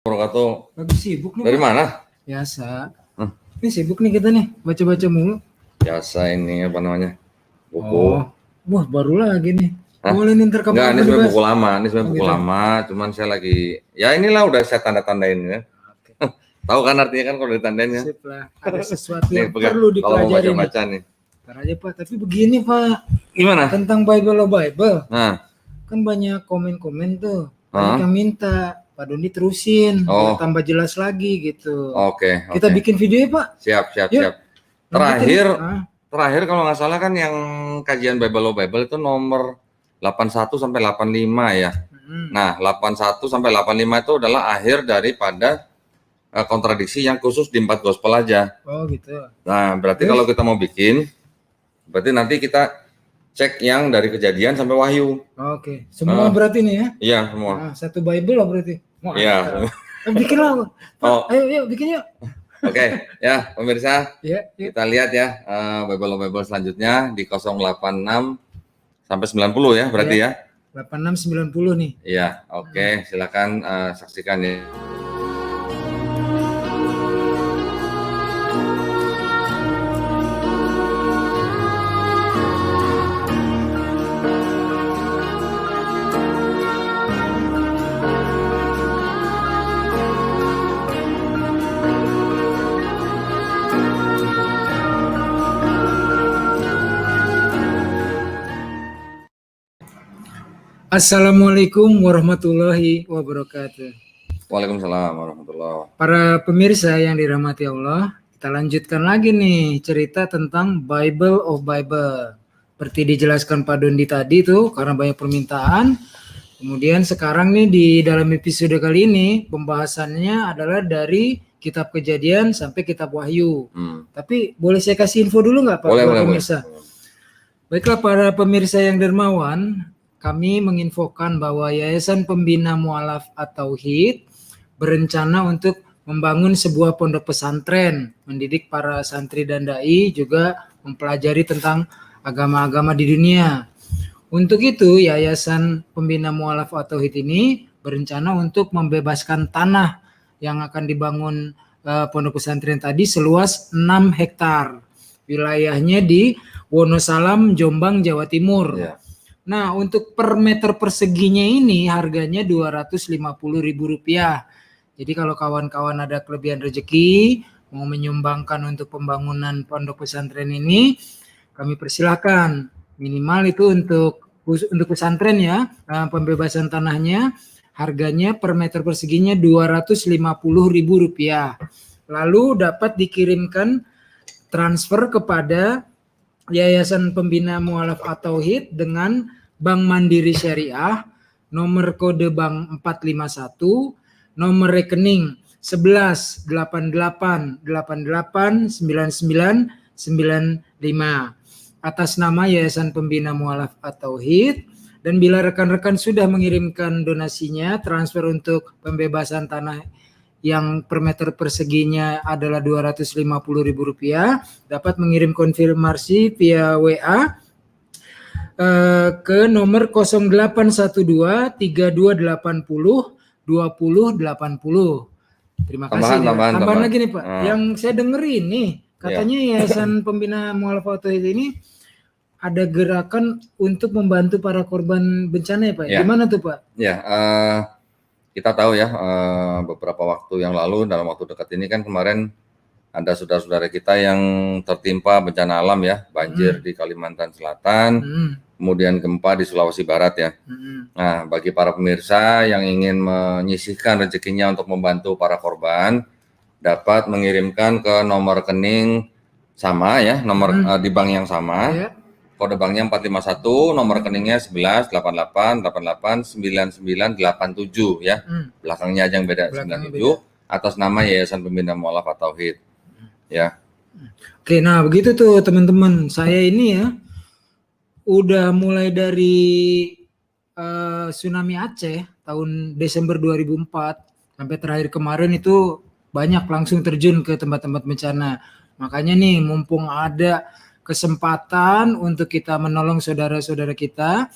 Wabarakatuh. Lagi sibuk nih, Dari Pak. mana? Biasa. Ini sibuk nih kita nih, baca-baca mulu. Biasa ini apa namanya? Buku. Oh, wah baru lagi nih. Hah? Boleh nih ntar Enggak, ini kapan-kapan sebenarnya dibahas. buku lama. Ini sebenarnya Oh, buku gitu. lama, cuman saya lagi ya inilah udah saya tanda-tandain ya. Oke. Tahu kan artinya kan kalau ditandain ya? Sip lah. Ada sesuatu Nih, yang pegang. perlu Kalau mau dipelajari nih. baca-baca nih. Ntar aja Pak, tapi begini Pak, Gimana? tentang Bible Bible. Nah, Kan banyak komen-komen tuh. Banyak Hah? yang minta Pak Doni terusin, Oh. biar tambah jelas lagi gitu. Oke. Kita bikin video ya Pak. Siap. Yuk. Terakhir kalau nggak salah kan yang kajian Bible itu nomor 81 sampai 85 ya. Nah, 81 sampai 85 itu adalah akhir daripada kontradiksi yang khusus di 4 gospel aja. Oh gitu. Nah, berarti kalau kita mau bikin, berarti nanti kita cek yang dari Kejadian sampai Wahyu. Oke. Semua berarti nih ya? Iya, semua. Nah, satu Bible lah berarti. Iya. Bikin lah. Oh. Ayo, yuk bikin yuk. Oke, ya pemirsa, Ya, yuk. kita lihat ya Bible selanjutnya di 086 sampai 90 ya berarti ya. 8690 nih. Iya, oke, silakan saksikan ya. Assalamualaikum warahmatullahi wabarakatuh. Waalaikumsalam warahmatullahi wabarakatuh. Para pemirsa yang dirahmati Allah, kita lanjutkan lagi nih cerita tentang Bible of Bible. Seperti dijelaskan Pak Dondi tadi tuh, karena banyak permintaan. Kemudian sekarang nih di dalam episode kali ini pembahasannya adalah dari Kitab Kejadian sampai Kitab Wahyu. Tapi boleh saya kasih info dulu nggak Pak? Boleh, pemirsa? Baiklah para pemirsa yang dermawan, kami menginfokan bahwa Yayasan Pembina Mu'alaf at-Tauhid berencana untuk membangun sebuah pondok pesantren, mendidik para santri dan dai, juga mempelajari tentang agama-agama di dunia. Untuk itu, Yayasan Pembina Mu'alaf at-Tauhid ini berencana untuk membebaskan tanah yang akan dibangun pondok pesantren tadi seluas 6 hektar. Wilayahnya di Wonosalam, Jombang, Jawa Timur. Ya. Nah, untuk per meter perseginya ini harganya Rp250.000. Jadi kalau kawan-kawan ada kelebihan rezeki, mau menyumbangkan untuk pembangunan pondok pesantren ini, kami persilahkan. Minimal itu untuk pesantren ya, pembebasan tanahnya harganya per meter perseginya Rp250.000. Lalu dapat dikirimkan transfer kepada Yayasan Pembina Mu'alaf at-Tauhid dengan Bank Mandiri Syariah, nomor kode bank 451, nomor rekening 1188889995 atas nama Yayasan Pembina Mu'alaf at-Tauhid. Dan bila rekan-rekan sudah mengirimkan donasinya, transfer untuk pembebasan tanah yang per meter perseginya adalah Rp250.000, dapat mengirim konfirmasi via WA ke nomor 0812 3280 2080. Terima kasih. Tambahan lagi nih Pak. Yang saya dengar ini katanya Yayasan Pembina Mu'alaf at-Tauhid ini ada gerakan untuk membantu para korban bencana ya Pak. Ya. Gimana tuh Pak? Ya, kita tahu ya beberapa waktu yang lalu, dalam waktu dekat ini kan kemarin ada saudara-saudara kita yang tertimpa bencana alam ya, banjir di Kalimantan Selatan, kemudian gempa di Sulawesi Barat ya. Nah, bagi para pemirsa yang ingin menyisihkan rezekinya untuk membantu para korban, dapat mengirimkan ke nomor rekening sama ya, nomor di bank yang sama. Kode banknya 451, nomor rekeningnya 1188889987 ya. Belakangnya aja yang beda 97 atas nama Yayasan Pembina Mu'alaf at-Tauhid. Ya. Oke, nah begitu tuh teman-teman. Saya ini ya udah mulai dari tsunami Aceh tahun Desember 2004 sampai terakhir kemarin itu banyak langsung terjun ke tempat-tempat bencana. Makanya nih mumpung ada kesempatan untuk kita menolong saudara-saudara kita,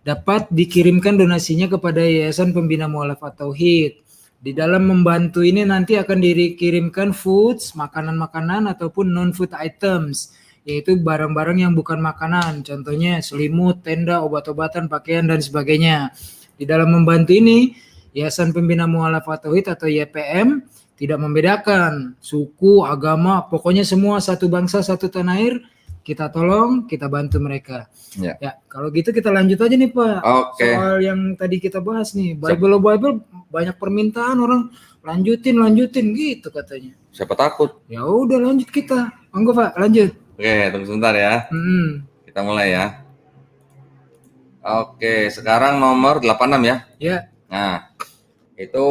dapat dikirimkan donasinya kepada Yayasan Pembina Mu'alaf at-Tauhid. Di dalam membantu ini nanti akan dikirimkan foods, makanan-makanan ataupun non-food items, yaitu barang-barang yang bukan makanan, contohnya selimut, tenda, obat-obatan, pakaian, dan sebagainya. Di dalam membantu ini, Yayasan Pembina Mu'alafat Tauhid atau YPM tidak membedakan suku, agama, pokoknya semua satu bangsa, satu tanah air, kita tolong, kita bantu mereka. Ya. Ya, kalau gitu kita lanjut aja nih Pak. Oke. Soal yang tadi kita bahas nih, Bible banyak permintaan orang lanjutin gitu katanya. Siapa takut? Ya udah lanjut kita. Monggo Pak, lanjut. Oke, tunggu sebentar ya. Kita mulai ya. Oke, sekarang nomor 86 ya. Ya. Nah, itu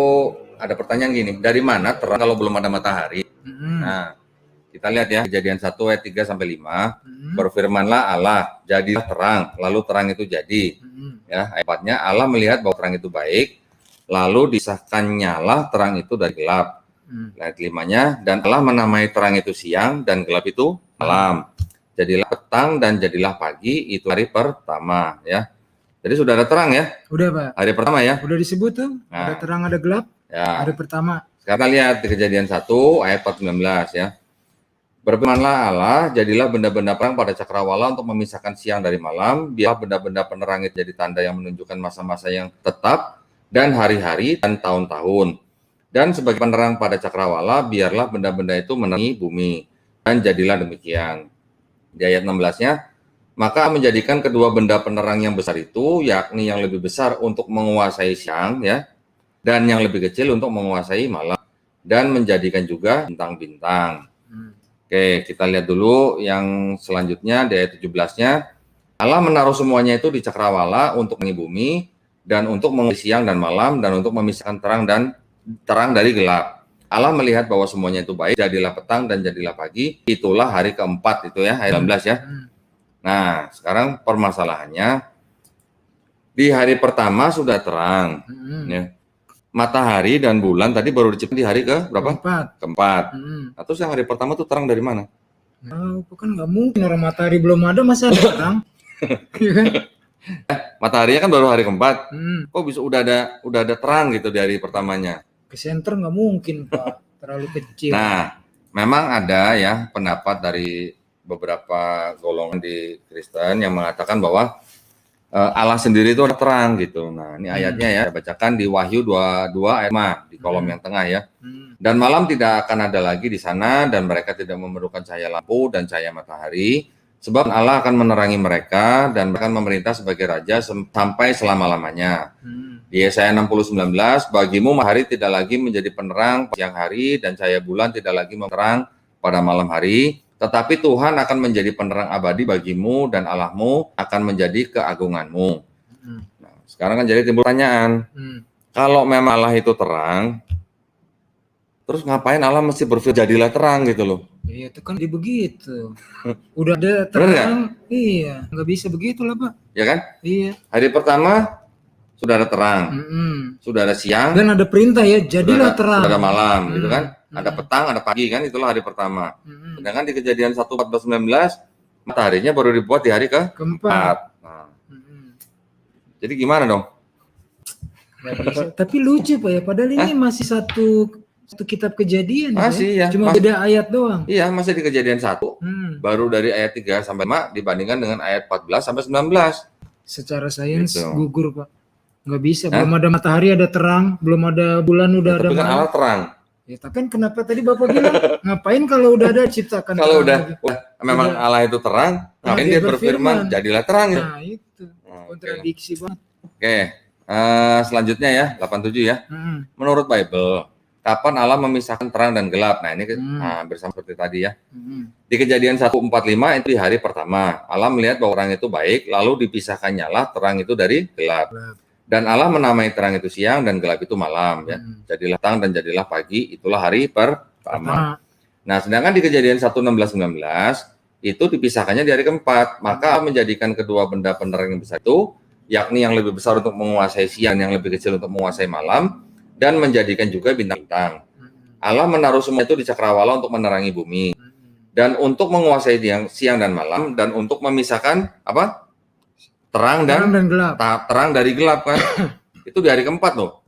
ada pertanyaan gini, dari mana terang kalau belum ada matahari? Nah, kita lihat ya, Kejadian 1 ayat 3 sampai 5. Berfirmanlah Allah, jadilah terang, lalu terang itu jadi. Ya, ayat 4-nya, Allah melihat bahwa terang itu baik, lalu disahkannyalah terang itu dari gelap. Ayat 5-nya, dan Allah menamai terang itu siang dan gelap itu malam. Jadilah petang dan jadilah pagi, itu hari pertama ya. Jadi sudah ada terang ya? Udah Pak. Hari pertama ya? Udah disebut tuh, ada terang ada gelap. Ya. Hari pertama. Sekarang lihat di Kejadian 1 ayat 19 ya. Berfirmanlah Allah, jadilah benda-benda perang pada cakrawala untuk memisahkan siang dari malam, biarlah benda-benda penerang itu jadi tanda yang menunjukkan masa-masa yang tetap dan hari-hari dan tahun-tahun. Dan sebagai penerang pada cakrawala, biarlah benda-benda itu menerangi bumi. Dan jadilah demikian. Di ayat 16-nya, maka menjadikan kedua benda penerang yang besar itu, yakni yang lebih besar untuk menguasai siang ya, dan yang lebih kecil untuk menguasai malam, dan menjadikan juga bintang-bintang. Oke, kita lihat dulu yang selanjutnya di ayat 17-nya. Allah menaruh semuanya itu di cakrawala untuk mengiringi bumi dan untuk mengisi siang dan malam dan untuk memisahkan terang dari gelap. Allah melihat bahwa semuanya itu baik, jadilah petang dan jadilah pagi. Itulah hari keempat itu ya, ayat 19 ya. Nah, sekarang permasalahannya di hari pertama sudah terang. Ya. Matahari dan bulan tadi baru diciptakan di hari ke berapa? Keempat. Nah, terus yang hari pertama tuh terang dari mana? Nah, kan nggak mungkin orang matahari belum ada masa ada terang. Mataharinya kan baru hari keempat. Kok bisa udah ada terang gitu di hari pertamanya? Ke center nggak mungkin Pak, terlalu kecil. Nah, memang ada ya pendapat dari beberapa golongan di Kristen yang mengatakan bahwa Allah sendiri itu ada terang gitu. Nah, ini ayatnya ya, saya bacakan di Wahyu 22 ayat 5 di kolom yang tengah ya. Dan malam tidak akan ada lagi di sana dan mereka tidak memerlukan cahaya lampu dan cahaya matahari, sebab Allah akan menerangi mereka dan akan memerintah sebagai raja sampai selama-lamanya. Di Yesaya 60:19, bagimu matahari tidak lagi menjadi penerang siang hari dan cahaya bulan tidak lagi menerang pada malam hari. Tetapi Tuhan akan menjadi penerang abadi bagimu dan Allahmu akan menjadi keagunganmu. Nah, sekarang kan jadi timbul pertanyaan, kalau memang Allah itu terang, terus ngapain Allah mesti berfirman jadilah terang gitu loh? Iya, itu kan begitu. Udah ada terang, iya, nggak bisa begitu lah Pak. Ya kan? Iya. Hari pertama sudah ada terang, sudah ada siang, dan ada perintah ya, jadilah terang. Sudah ada malam, gitu kan? Ada petang, ada pagi kan, itulah hari pertama. Sedangkan di Kejadian 1:14-19, mataharinya baru dibuat di hari keempat. Nah. Jadi gimana dong? Bisa. Tapi lucu Pak ya, padahal ini masih satu kitab Kejadian masih ya. Cuma beda ayat doang. Iya, masih di Kejadian 1. Baru dari ayat 3 sampai 5 dibandingkan dengan ayat 14 sampai 19. Secara sains gitu. Gugur Pak. Nggak bisa, belum ada matahari ada terang, belum ada bulan udah ada malam. Kan Allah terang. Ya, tapi kan kenapa tadi Bapak bilang ngapain kalau udah ada ciptakan kalau udah memang Allah itu terang, ngapain dia berfirman jadilah terang ya. Nah, itu kontradiksi banget. Oke. Selanjutnya ya, 87 ya. Menurut Bible, kapan Allah memisahkan terang dan gelap? Nah, ini bersama seperti tadi ya. Di Kejadian 1:45 itu di hari pertama. Allah melihat bahwa terang itu baik, lalu dipisahkannyalah terang itu dari gelap. Dan Allah menamai terang itu siang dan gelap itu malam ya. Jadilah petang dan jadilah pagi, itulah hari pertama. Nah, sedangkan di Kejadian 1:16-19 itu dipisahkannya di hari keempat. Maka menjadikan kedua benda penerang yang besar itu, yakni yang lebih besar untuk menguasai siang, yang lebih kecil untuk menguasai malam, dan menjadikan juga bintang-bintang. Allah menaruh semua itu di cakrawala untuk menerangi bumi, dan untuk menguasai siang dan malam, dan untuk memisahkan apa? Terang dan gelap. Terang dari gelap kan. Itu di hari keempat loh.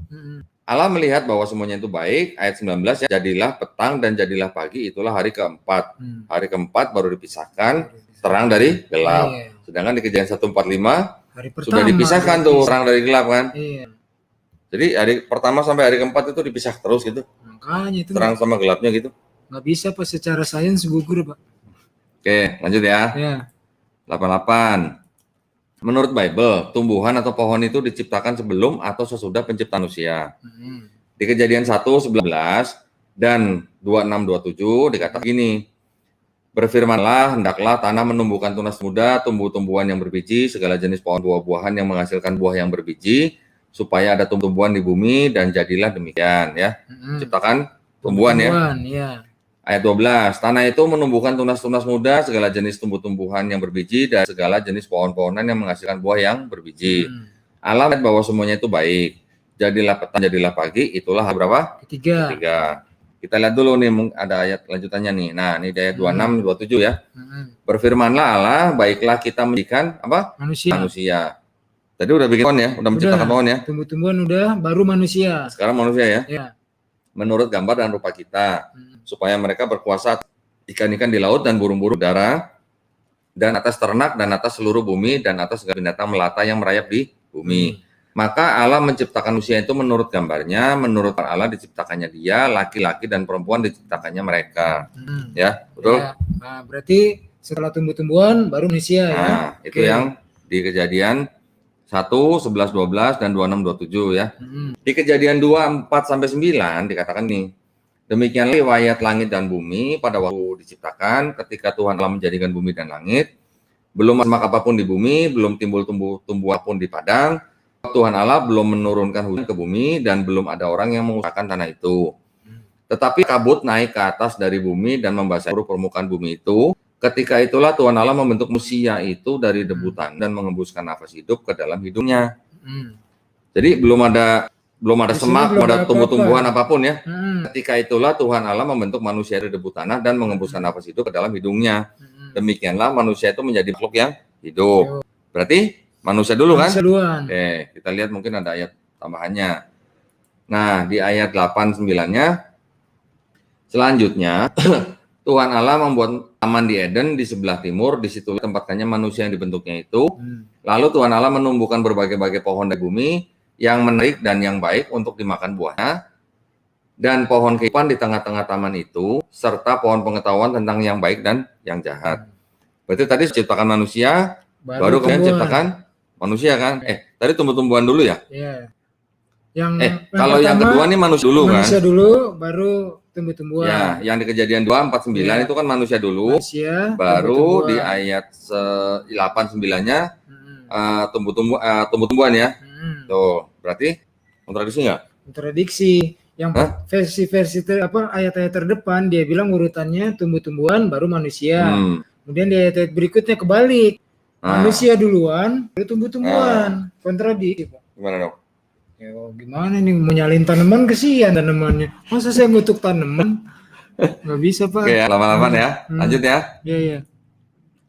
Allah melihat bahwa semuanya itu baik, ayat 19 ya, jadilah petang dan jadilah pagi, itulah hari keempat. Hari keempat baru dipisahkan terang dari gelap. Iya. Sedangkan di Kejadian 1:45 Hari pertama sudah dipisahkan tuh terang dari gelap kan. Iya. Jadi hari pertama sampai hari keempat itu dipisah terus gitu. Makanya itu Terang sama gelapnya gitu. nggak bisa Pak, secara sains gugur Pak. Oke, lanjut ya. Ya. 88. Menurut Bible, tumbuhan atau pohon itu diciptakan sebelum atau sesudah penciptaan manusia. Di Kejadian 1:11 dan 26-27 dikatakan gini, berfirmanlah, hendaklah tanah menumbuhkan tunas muda, tumbuh-tumbuhan yang berbiji, segala jenis pohon buah-buahan yang menghasilkan buah yang berbiji, supaya ada tumbuhan di bumi, dan jadilah demikian ya. Ciptakan tumbuhan ya. Ya. Ayat 12, tanah itu menumbuhkan tunas-tunas muda, segala jenis tumbuh-tumbuhan yang berbiji, dan segala jenis pohon-pohonan yang menghasilkan buah yang berbiji. Allah melihat bahwa semuanya itu baik. Jadilah petang, jadilah pagi, itulah berapa? Ketiga. Kita lihat dulu nih, ada ayat lanjutannya nih. Nah, ini di ayat 26-27 ya. Berfirmanlah Allah, baiklah kita menjadikan apa? Manusia. Tadi udah bikin pohon ya, udah menciptakan pohon ya. Tumbuh-tumbuhan udah, baru manusia. Sekarang manusia ya. Ya. Menurut gambar dan rupa kita, supaya mereka berkuasa ikan-ikan di laut dan burung-burung udara, dan atas ternak dan atas seluruh bumi dan atas segala binatang melata yang merayap di bumi. Maka Allah menciptakan manusia itu menurut gambarnya, menurut Allah diciptakannya dia, laki-laki dan perempuan diciptakannya mereka. Ya, betul? Ya. Nah, berarti setelah tumbuh-tumbuhan baru manusia ya. Nah, itu yang di Kejadian 1, 11, 12 dan 26, 27 ya. Di Kejadian 2, 4 sampai 9 dikatakan nih, demikianlah riwayat langit dan bumi pada waktu diciptakan, ketika Tuhan Allah menjadikan bumi dan langit, belum semak apapun di bumi, belum timbul tumbuh apapun di padang, Tuhan Allah belum menurunkan hujan ke bumi, dan belum ada orang yang mengusahakan tanah itu. Tetapi kabut naik ke atas dari bumi dan membasahi seluruh permukaan bumi itu. Ketika itulah Tuhan Allah membentuk manusia itu dari debu tanah dan mengembuskan nafas hidup ke dalam hidungnya. Jadi belum ada semak, belum ada tumbuh-tumbuhan apapun ya. Ketika itulah Tuhan Allah membentuk manusia dari debu tanah dan mengembuskan nafas hidup ke dalam hidungnya. Demikianlah manusia itu menjadi makhluk yang hidup. Berarti manusia dulu kan? Oke, kita lihat mungkin ada ayat tambahannya. Nah, di ayat 8-9-nya, selanjutnya, Tuhan Allah membuat taman di Eden di sebelah timur, di situ tempatkannya manusia yang dibentuknya itu. Lalu Tuhan Allah menumbuhkan berbagai-bagai pohon dari bumi, yang menarik dan yang baik untuk dimakan buahnya, dan pohon kehidupan di tengah-tengah taman itu, serta pohon pengetahuan tentang yang baik dan yang jahat. Berarti tadi ciptakan manusia, baru kemudian ciptakan manusia kan? Tadi tumbuh-tumbuhan dulu ya? Iya. Kalau yang kedua nih manusia dulu kan? Manusia dulu, baru tumbuh-tumbuhan. Ya, yang di Kejadian 2:4-9 itu kan manusia dulu, baru di ayat 8-9-nya tumbuh-tumbuhan ya. Tuh, berarti kontradiksi nggak? Kontradiksi. Yang versi ayat-ayat terdepan dia bilang urutannya tumbuh-tumbuhan baru manusia. Kemudian di ayat-ayat berikutnya kebalik. Manusia duluan, baru tumbuh-tumbuhan. Kontradiksi, Pak. Gimana dong? Ya gimana nih, menyalin tanaman kesian tanamannya. Masa saya ngutuk tanaman? Nggak bisa, Pak. Oke, 88 ya. Lanjut ya. Iya.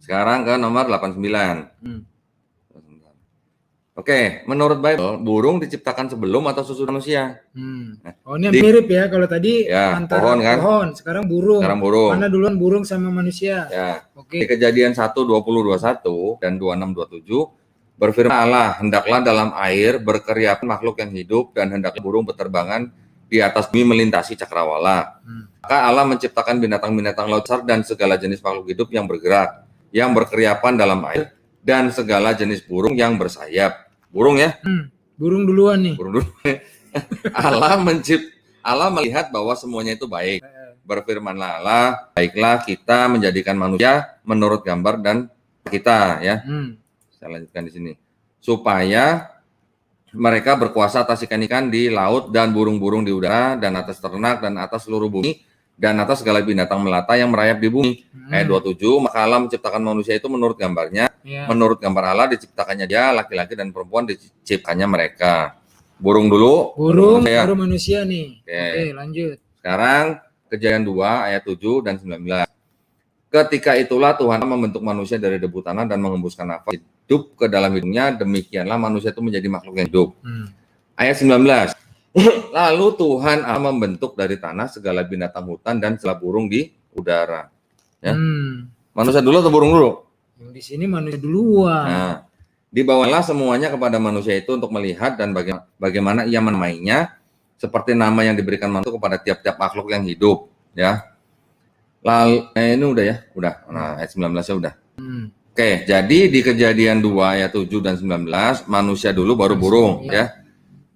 Sekarang ke nomor 89. Oke, menurut Bible, burung diciptakan sebelum atau sesudah manusia? Oh, ini mirip ya kalau tadi ya, antara pohon kan? Pohon, sekarang burung. Mana duluan burung sama manusia? Ya. Di Kejadian 1:20-21 dan 26-27, berfirman Allah, hendaklah dalam air berkeriapan makhluk yang hidup, dan hendaklah burung berterbangan di atas bumi melintasi cakrawala. Maka Allah menciptakan binatang-binatang laut besar dan segala jenis makhluk hidup yang bergerak, yang berkeriapan dalam air, dan segala jenis burung yang bersayap. Burung ya? Burung duluan nih. Burung dulu. Allah melihat bahwa semuanya itu baik. Berfirmanlah Allah, baiklah kita menjadikan manusia menurut gambar dan kita ya. Saya lanjutkan di sini. Supaya mereka berkuasa atas ikan-ikan di laut dan burung-burung di udara dan atas ternak dan atas seluruh bumi dan atas segala binatang melata yang merayap di bumi. Ayat 27, maka Allah menciptakan manusia itu menurut gambarnya. Menurut gambar Allah diciptakannya dia, laki-laki dan perempuan diciptakannya mereka. Burung dulu. Burung baru manusia nih. Oke, lanjut. Sekarang Kejadian 2 ayat 7 dan 19. Ketika itulah Tuhan membentuk manusia dari debu tanah dan mengembuskan nafas hidup ke dalam hidungnya, demikianlah manusia itu menjadi makhluk yang hidup. Ayat 19. Lalu Tuhan Allah membentuk dari tanah segala binatang hutan dan segala burung di udara. Ya. Manusia dulu atau burung dulu? Yang di sini manusia duluan. Nah, dibawalah semuanya kepada manusia itu untuk melihat dan bagaimana ia menamainya, seperti nama yang diberikan manusia kepada tiap-tiap makhluk yang hidup. Ya. Lalu, ini udah ya, udah. Nah, ayat 19-nya udah. Oke, jadi di Kejadian 2 ayat 7 dan 19, manusia dulu baru burung, ya.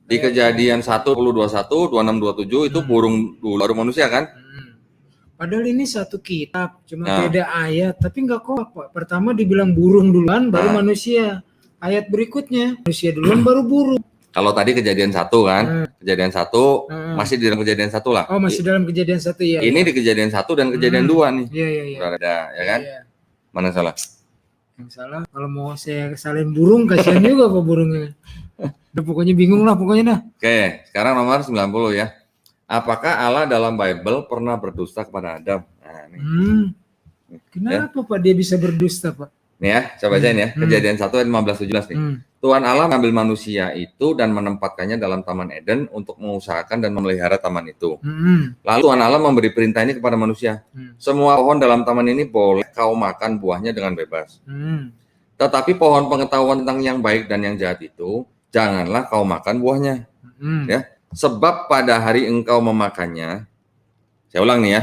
Di Kejadian 1, 21, 26, 27 itu burung dulu baru manusia kan? Padahal ini satu kitab, cuma Nah. beda ayat, tapi nggak kok, Pak. Pertama dibilang burung duluan, baru manusia. Ayat berikutnya, manusia duluan, baru burung. Kalau tadi Kejadian 1 kan, Kejadian 1 masih di dalam Kejadian 1 lah. Oh, masih dalam Kejadian 1 ya. Ini di Kejadian 1 dan Kejadian 2 nih. Iya. Udah ada, ya kan? Iya. Mana salah? Yang salah, kalau mau saya salin burung, kasihan juga Pak burungnya. Udah pokoknya bingung lah pokoknya dah. Oke, sekarang nomor 90 ya. Apakah Allah dalam Bible pernah berdusta kepada Adam? Nah, ini. Kenapa Pak dia bisa berdusta Pak? Nih ya, coba bacain ya. Kejadian 1 ayat 15-17 nih. Tuhan Allah mengambil manusia itu dan menempatkannya dalam Taman Eden untuk mengusahakan dan memelihara taman itu. Lalu Tuhan Allah memberi perintah ini kepada manusia. Semua pohon dalam taman ini boleh kau makan buahnya dengan bebas. Tetapi pohon pengetahuan tentang yang baik dan yang jahat itu, janganlah kau makan buahnya. Ya, sebab pada hari engkau memakannya, saya ulang nih ya.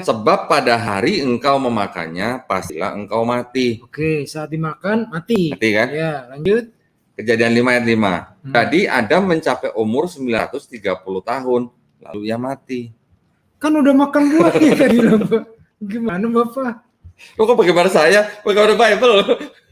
Sebab pada hari engkau memakannya, pastilah engkau mati. Oke, saat dimakan mati. Mati kan? Ya, lanjut. Kejadian 5 ayat 5. Jadi Adam mencapai umur 930 tahun, lalu ia mati. Kan udah makan buahnya tadi loh, Pak. Gimana Bapak? Lo kok bagaimana saya? Bagaimana Bible?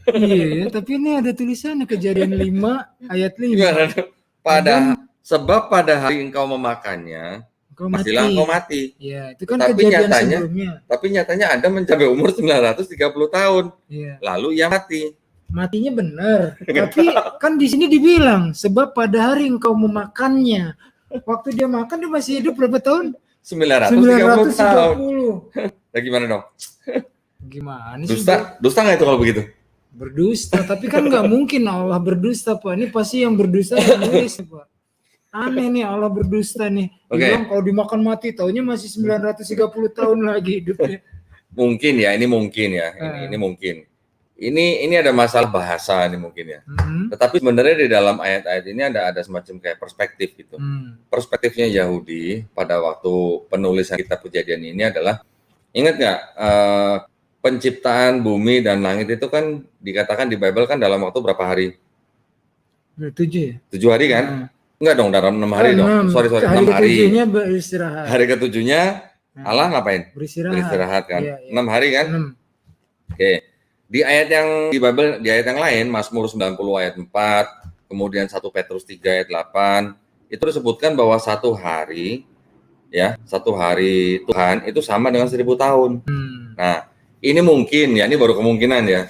Iya, tapi ini ada tulisannya Kejadian 5 ayat 5. Sebab pada hari engkau memakannya, pastilah engkau mati. Ya, itu kan kejadian sebelumnya. Tapi nyatanya Adam mencapai umur 930 tahun. Iya. Lalu ia mati. Matinya benar. Tapi kan di sini dibilang sebab pada hari engkau memakannya. Waktu dia makan dia masih hidup berapa tahun? 930 tahun. Nah, gimana dong? Gimana sih? Dusta nggak itu kalau begitu? Berdusta, tapi kan nggak mungkin Allah berdusta Pak. Ini pasti yang berdusta nulis Pak. Aneh nih Allah berdusta nih. Bilang kalau dimakan mati, taunya masih 930 tahun lagi hidupnya. Mungkin ya, ini mungkin ya. Ini mungkin. Ini ada masalah bahasa nih mungkin ya. Tetapi sebenarnya di dalam ayat-ayat ini ada semacam kayak perspektif gitu. Perspektifnya Yahudi pada waktu penulisan kitab Kejadian ini adalah, ingat nggak penciptaan bumi dan langit itu kan dikatakan di Bible kan dalam waktu berapa hari? 7 ya? 7 hari kan? Enggak dong, dalam 6 hari dong. Sorry, 6 hari. Hari ke-7-nya beristirahat. Hari ke-7-nya Allah ngapain? Beristirahat kan. Iya. 6 hari kan? 6. Oke. Di ayat yang di Bible, di ayat yang lain, Mazmur 90 ayat 4, kemudian 1 Petrus 3 ayat 8, itu disebutkan bahwa satu hari Tuhan itu sama dengan 1000 tahun. Nah, ini mungkin ya, ini baru kemungkinan ya.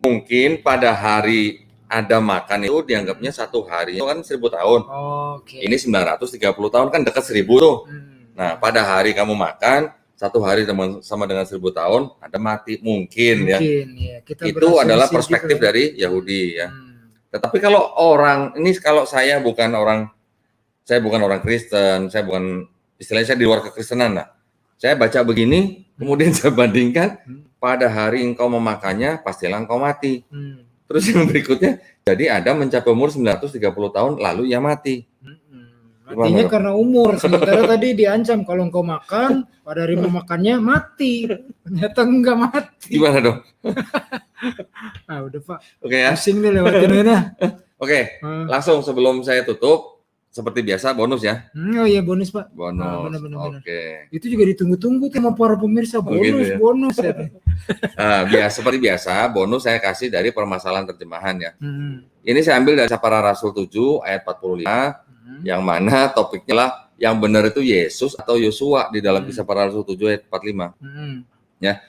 Mungkin pada hari Adam makan itu dianggapnya satu hari itu kan 1000 tahun. Ini 930 tahun kan dekat 1000 tuh. Nah, pada hari kamu makan, satu hari sama dengan 1000 tahun, ada mati mungkin ya. Itu adalah perspektif dari Yahudi ya. Tetapi kalau saya bukan orang Kristen, saya bukan, istilahnya saya di luar kekristenan lah. Saya baca begini, kemudian saya bandingkan, pada hari engkau memakannya, pastilah engkau mati. Terus yang berikutnya, jadi Adam mencapai umur 930 tahun, lalu ia mati. Matinya karena umur. Sementara tadi diancam kalau engkau makan, pada hari memakannya mati. Ternyata enggak mati. Gimana dong? Udah Pak. Oke ya. Pusing deh lewatin aja. Oke, langsung sebelum saya tutup, seperti biasa bonus ya. Oh iya bonus Pak. Bonus. Benar. Oke. Itu juga ditunggu-tunggu sama para pemirsa. Bonus, ya? Bonus ya. Seperti biasa, bonus saya kasih dari permasalahan terjemahan ya. Ini saya ambil dari Para Rasul 7 ayat 45. Yang mana topiknya lah yang benar itu Yesus atau Yosua di dalam Kisah Para Rasul 7 ayat 45. Ya.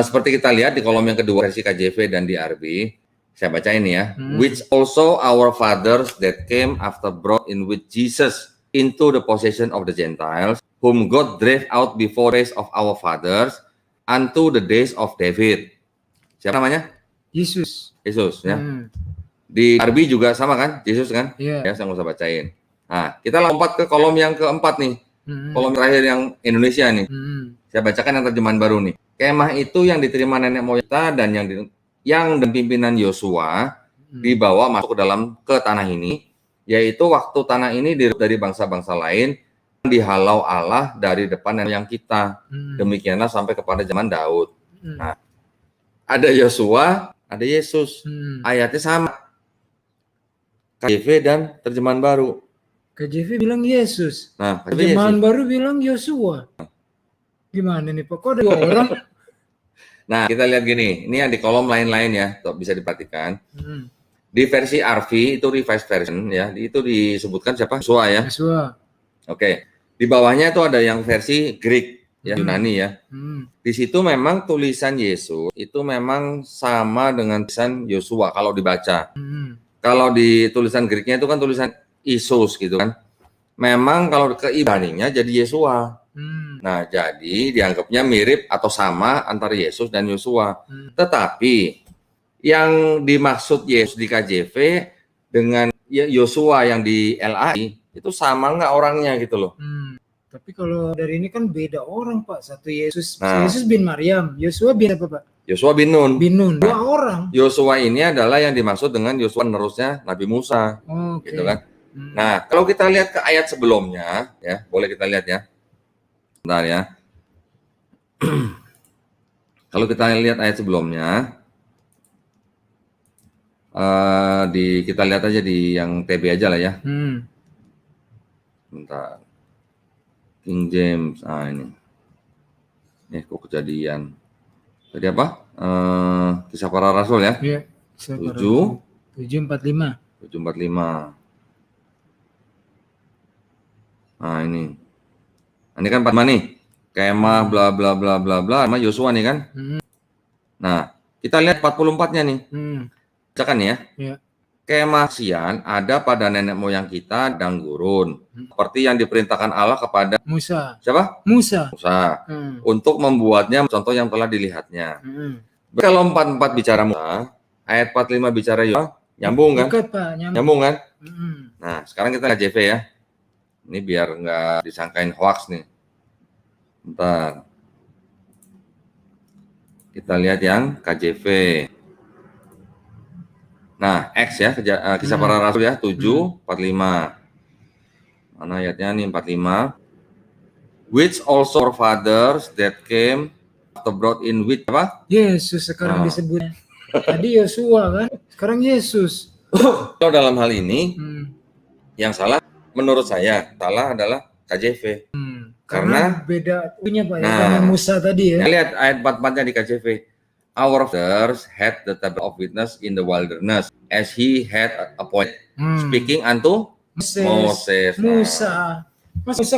Seperti kita lihat di kolom yang kedua versi KJV dan di RB, saya baca ini ya. Which also our fathers that came after brought in with Jesus into the possession of the Gentiles, whom God drave out before days of our fathers unto the days of David. Siapa namanya? Yesus ya. Di RB juga sama kan? Yesus kan? Yeah. Ya, saya nggak usah bacain. Nah, kita lompat ke kolom yang keempat nih. Kolom terakhir yang Indonesia nih. Saya bacakan yang terjemahan baru nih. Kemah itu yang diterima nenek moyang kita dan yang dan pimpinan Yosua dibawa masuk ke tanah ini, yaitu waktu tanah ini dari bangsa-bangsa lain dihalau Allah dari depan nenek moyang kita. Demikianlah sampai kepada zaman Daud. Nah, ada Yosua, ada Yesus. Ayatnya sama. KJV dan terjemahan baru. KJV bilang Yesus. Nah, terjemahan baru bilang Yosua. Gimana nih Pak? Kok ada 2 orang? Nah, kita lihat gini. Ini yang di kolom lain-lain ya, bisa diperhatikan. Di versi RV itu revised version ya, itu disebutkan siapa? Yosua ya. Yosua. Oke. Di bawahnya itu ada yang versi Greek ya, Yunani ya. Di situ memang tulisan Yesus itu memang sama dengan tulisan Yosua kalau dibaca. Kalau di tulisan Greeknya itu kan tulisan Isus gitu kan. Memang kalau ke Ibraninya jadi Yesua. Nah, jadi dianggapnya mirip atau sama antara Yesus dan Yosua. Tetapi yang dimaksud Yesus di KJV dengan Yosua yang di LAI itu sama nggak orangnya gitu loh. Tapi kalau dari ini kan beda orang Pak. Satu Yesus, Yesus bin Maryam, Yosua bin apa Pak? Yosua bin Nun. Bin Nun, 2 orang. Yosua ini adalah yang dimaksud dengan Yosua penerusnya Nabi Musa, gitu kan. Nah, kalau kita lihat ke ayat sebelumnya, ya, boleh kita lihat ya. Bentar ya. Kalau kita lihat ayat sebelumnya, kita lihat aja di yang TB aja lah ya. Bentar. King James, ini kok kejadian. Tadi apa? Kisah Para Rasul ya? Iya. 7:45. Nah ini kan 45 nih. Kemah bla bla bla bla bla sama Yosua nih kan? Nah, kita lihat 44-nya nih. Bacakan ya. Iya. Kemah Sian ada pada nenek moyang kita dan gurun, seperti yang diperintahkan Allah kepada Musa. Siapa? Musa. Untuk membuatnya contoh yang telah dilihatnya. Kalau 44 bicara Musa, ayat 45 bicara Yosua, nyambung kan? Dekat, Pak, nyambung kan? Nah, sekarang kita lihat KJV ya. Ini biar nggak disangkain hoax nih. Bentar. Kita lihat yang KJV. Nah, X ya, Kisah Para Rasul ya, 7:45. Mana ayatnya nih, 45. Which also our fathers that came after brought in with apa? Yesus sekarang disebutnya. Tadi Yosua kan, sekarang Yesus. Kalau dalam hal ini, yang salah menurut saya, salah adalah KJV. Karena beda punya Pak ya, Musa tadi ya. Lihat ayat 44-nya di KJV. Our fathers had the table of witness in the wilderness, as he had appointed, speaking unto Moses. Musa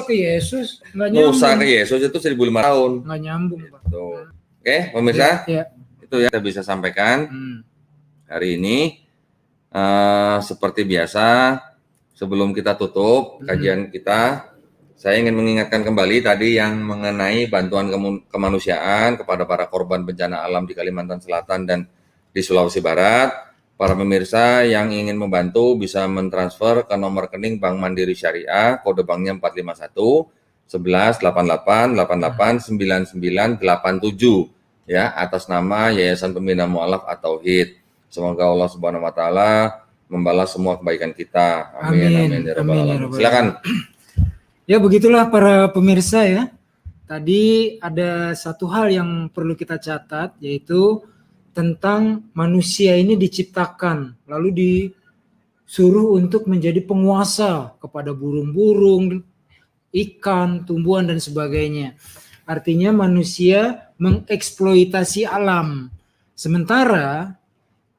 ke Yesus nggak nyambung. Musa ke Yesus itu 1.500 tahun. Nggak nyambung Pak. Oke, pemirsa, ya. Itu ya kita bisa sampaikan hari ini. Seperti biasa, sebelum kita tutup kajian kita, saya ingin mengingatkan kembali tadi yang mengenai bantuan kemanusiaan kepada para korban bencana alam di Kalimantan Selatan dan di Sulawesi Barat. Para pemirsa yang ingin membantu bisa mentransfer ke nomor rekening Bank Mandiri Syariah, kode banknya 451 11 88 88 99 87 ya, atas nama Yayasan Pembina Mu'alaf at-Tauhid. Semoga Allah Subhanahu wa taala membalas semua kebaikan kita. Amin. Amin ya rabbal alamin. Silakan. Ya begitulah para pemirsa ya. Tadi ada satu hal yang perlu kita catat, yaitu tentang manusia ini diciptakan lalu disuruh untuk menjadi penguasa kepada burung-burung, ikan, tumbuhan dan sebagainya. Artinya manusia mengeksploitasi alam. Sementara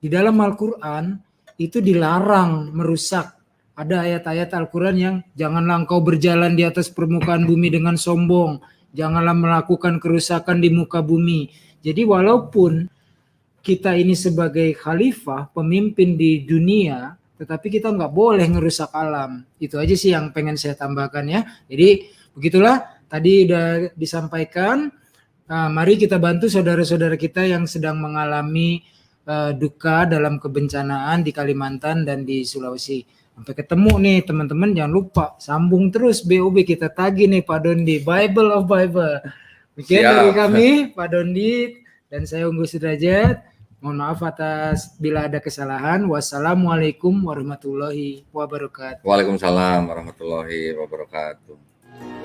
di dalam Al-Qur'an itu dilarang merusak. Ada ayat-ayat Al-Quran yang janganlah engkau berjalan di atas permukaan bumi dengan sombong. Janganlah melakukan kerusakan di muka bumi. Jadi walaupun kita ini sebagai khalifah, pemimpin di dunia, tetapi kita nggak boleh ngerusak alam. Itu aja sih yang pengen saya tambahkan ya. Jadi begitulah tadi udah disampaikan. Mari kita bantu saudara-saudara kita yang sedang mengalami duka dalam kebencanaan di Kalimantan dan di Sulawesi. Sampai ketemu nih teman-teman, jangan lupa sambung terus BOB kita tagih nih Pak Dondi, Bible of Bible. Demikian dari Siap. kami Pak Dondi dan saya Unggu Sudrajat. Mohon maaf atas bila ada kesalahan. Wassalamualaikum warahmatullahi wabarakatuh. Waalaikumsalam warahmatullahi wabarakatuh.